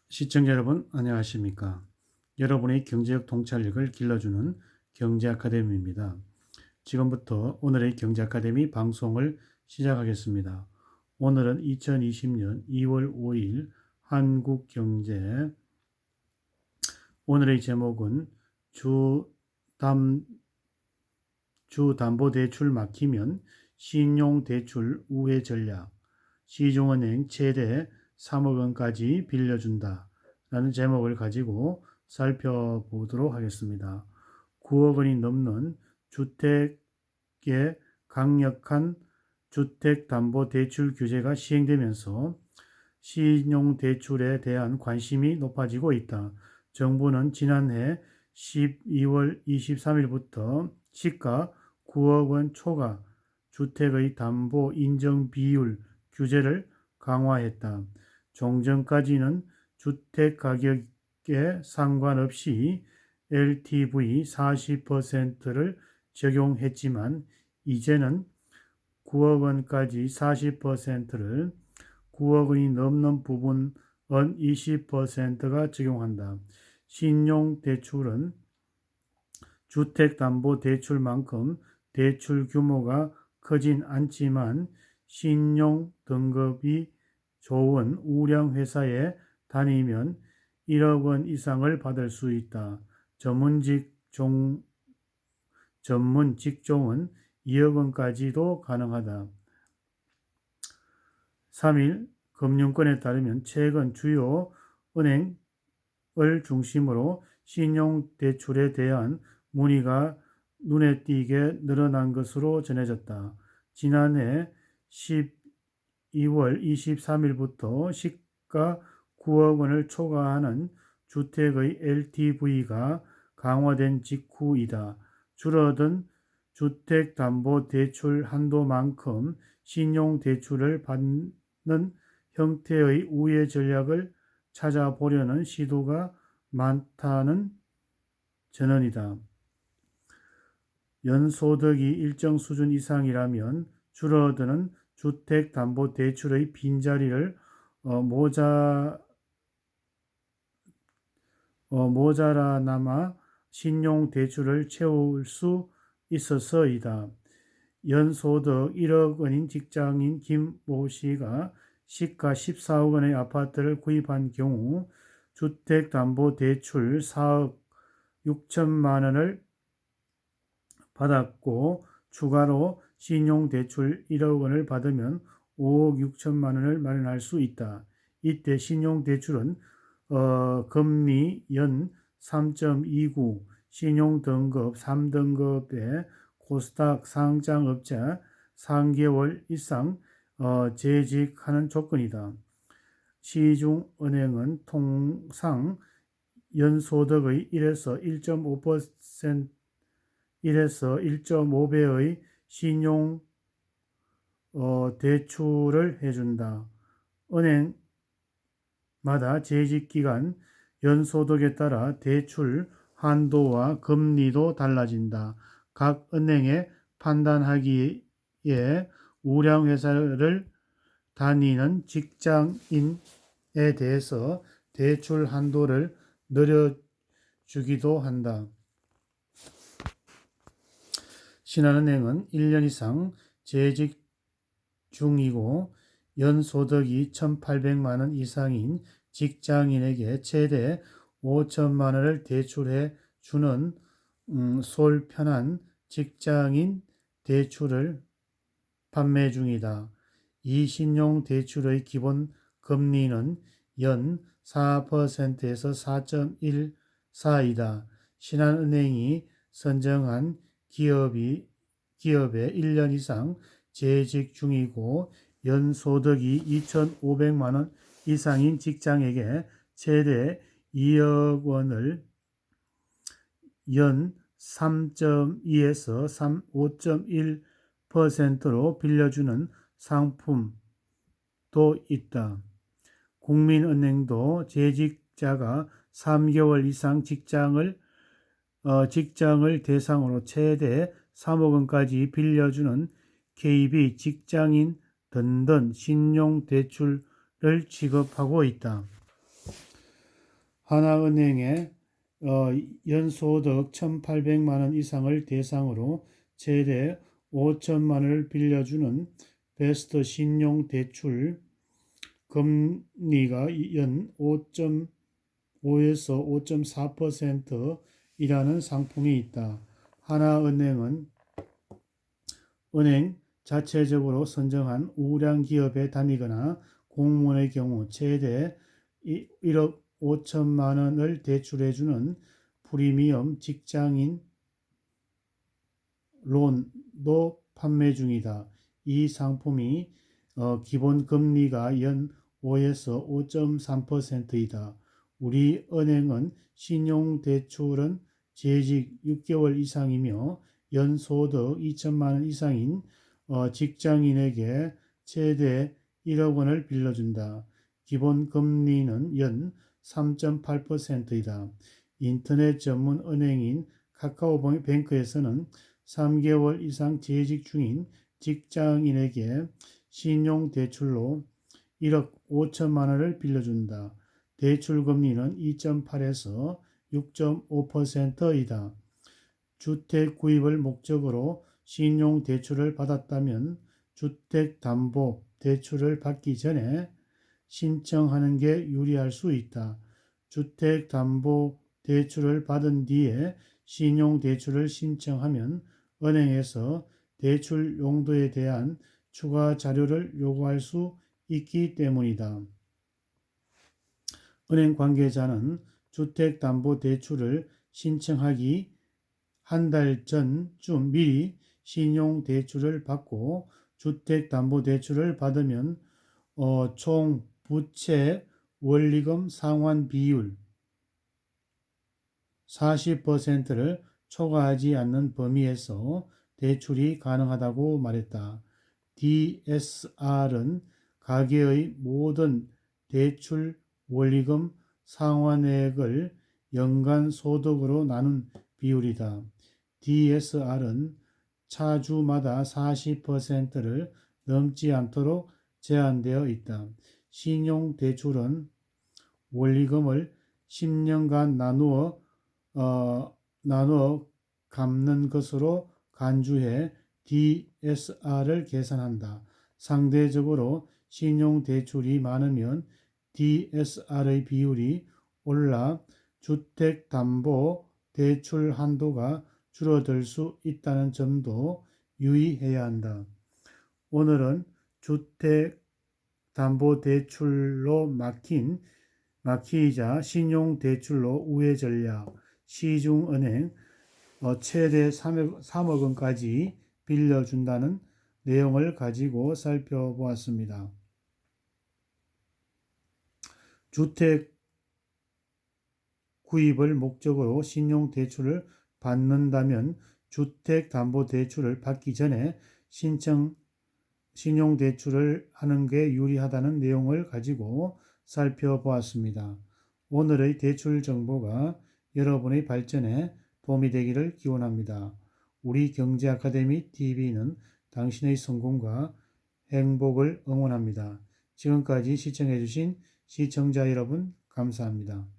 시청자 여러분 안녕하십니까? 여러분의 경제적 통찰력을 길러주는 경제 아카데미입니다. 지금부터 오늘의 경제 아카데미 방송을 시작하겠습니다. 오늘은 2020년 2월 5일 한국 경제. 오늘의 제목은 주담보대출 막히면 신용대출 우회 전략, 시중은행 최대 3억 원까지 빌려준다 라는 제목을 가지고 살펴보도록 하겠습니다. 9억 원이 넘는 주택의 강력한 주택담보대출 규제가 시행되면서 신용대출에 대한 관심이 높아지고 있다. 정부는 지난해 12월 23일부터 시가 9억 원 초과 주택의 담보 인정 비율 규제를 강화했다. 종전까지는 주택 가격에 상관없이 LTV 40%를 적용했지만 이제는 9억 원까지 40%를 9억 원이 넘는 부분은 20%가 적용한다. 신용대출은 주택담보대출만큼 대출 규모가 크진 않지만 신용 등급이 좋은 우량 회사에 다니면 1억 원 이상을 받을 수 있다. 전문 직종은 2억 원까지도 가능하다. 3일 금융권에 따르면 최근 주요 은행을 중심으로 신용대출에 대한 문의가 눈에 띄게 늘어난 것으로 전해졌다. 지난해 12월 23일부터 시가 9억 원을 초과하는 주택의 LTV가 강화된 직후이다. 줄어든 주택담보대출 한도만큼 신용대출을 받는 형태의 우회 전략을 찾아보려는 시도가 많다는 전언이다. 연소득이 일정 수준 이상이라면 줄어드는 주택담보대출의 빈자리를 모자라나마 신용대출을 채울 수 있어서이다. 연소득 1억 원인 직장인 김모 씨가 시가 14억 원의 아파트를 구입한 경우 주택담보대출 4억 6천만 원을 받았고 추가로 신용대출 1억 원을 받으면 5억 6천만 원을 마련할 수 있다. 이때 신용대출은 금리 연 3.29, 신용등급 3등급의 코스닥 상장업자 3개월 이상 재직하는 조건이다. 시중은행은 통상 연소득의 1에서 1.5배의 신용 대출을 해준다. 은행마다 재직기간, 연소득에 따라 대출 한도와 금리도 달라진다. 각 은행의 판단하기에 우량 회사를 다니는 직장인에 대해서 대출 한도를 늘려주기도 한다. 신한은행은 1년 이상 재직 중이고 연소득이 1,800만 원 이상인 직장인에게 최대 5천만 원을 대출해 주는 솔편한 직장인 대출을 판매 중이다. 이 신용대출의 기본 금리는 연 4%에서 4.14이다. 신한은행이 선정한 기업에 1년 이상 재직 중이고 연소득이 2,500만 원 이상인 직장에게 최대 2억 원을 연 3.2에서 5.1%로 빌려주는 상품도 있다. 국민은행도 재직자가 3개월 이상 직장을 대상으로 최대 3억 원까지 빌려주는 KB 직장인 든든 신용대출을 지급하고 있다. 하나은행에 연소득 1,800만 원 이상을 대상으로 최대 5천만 원을 빌려주는 베스트 신용대출 금리가 연 5.5에서 5.4%이라는 상품이 있다. 하나은행은 은행 자체적으로 선정한 우량 기업에 다니거나 공무원의 경우 최대 1억 5천만 원을 대출해주는 프리미엄 직장인 론도 판매 중이다. 이 상품이 기본 금리가 연 5에서 5.3%이다. 우리 은행은 신용대출은 재직 6개월 이상이며 연소득 2천만 원 이상인 직장인에게 최대 1억 원을 빌려준다. 기본 금리는 연 3.8%이다. 인터넷 전문 은행인 카카오뱅크에서는 3개월 이상 재직 중인 직장인에게 신용대출로 1억 5천만 원을 빌려준다. 대출 금리는 2.8에서 6.5%이다. 주택 구입을 목적으로 신용대출을 받았다면 주택담보대출을 받기 전에 신청하는 게 유리할 수 있다. 주택담보대출을 받은 뒤에 신용대출을 신청하면 은행에서 대출 용도에 대한 추가 자료를 요구할 수 있기 때문이다. 은행 관계자는 주택담보대출을 신청하기 한 달 전쯤 미리 신용대출을 받고 주택담보대출을 받으면 총 부채 원리금 상환 비율 40%를 초과하지 않는 범위에서 대출이 가능하다고 말했다. DSR은 가계의 모든 대출 원리금 상환액을 연간 소득으로 나눈 비율이다. DSR은 차주마다 40%를 넘지 않도록 제한되어 있다. 신용대출은 원리금을 10년간 나누어 갚는 것으로 간주해 DSR을 계산한다. 상대적으로 신용대출이 많으면 DSR의 비율이 올라 주택담보대출 한도가 줄어들 수 있다는 점도 유의해야 한다. 오늘은 주택담보대출로 막히자 신용대출로 우회 전략, 시중은행 최대 3억 원까지 빌려준다는 내용을 가지고 살펴보았습니다. 주택 구입을 목적으로 신용대출을 받는다면 주택담보대출을 받기 전에 신용대출을 하는 게 유리하다는 내용을 가지고 살펴보았습니다. 오늘의 대출 정보가 여러분의 발전에 도움이 되기를 기원합니다. 우리 경제아카데미 TV는 당신의 성공과 행복을 응원합니다. 지금까지 시청해 주신 시청자 여러분 감사합니다.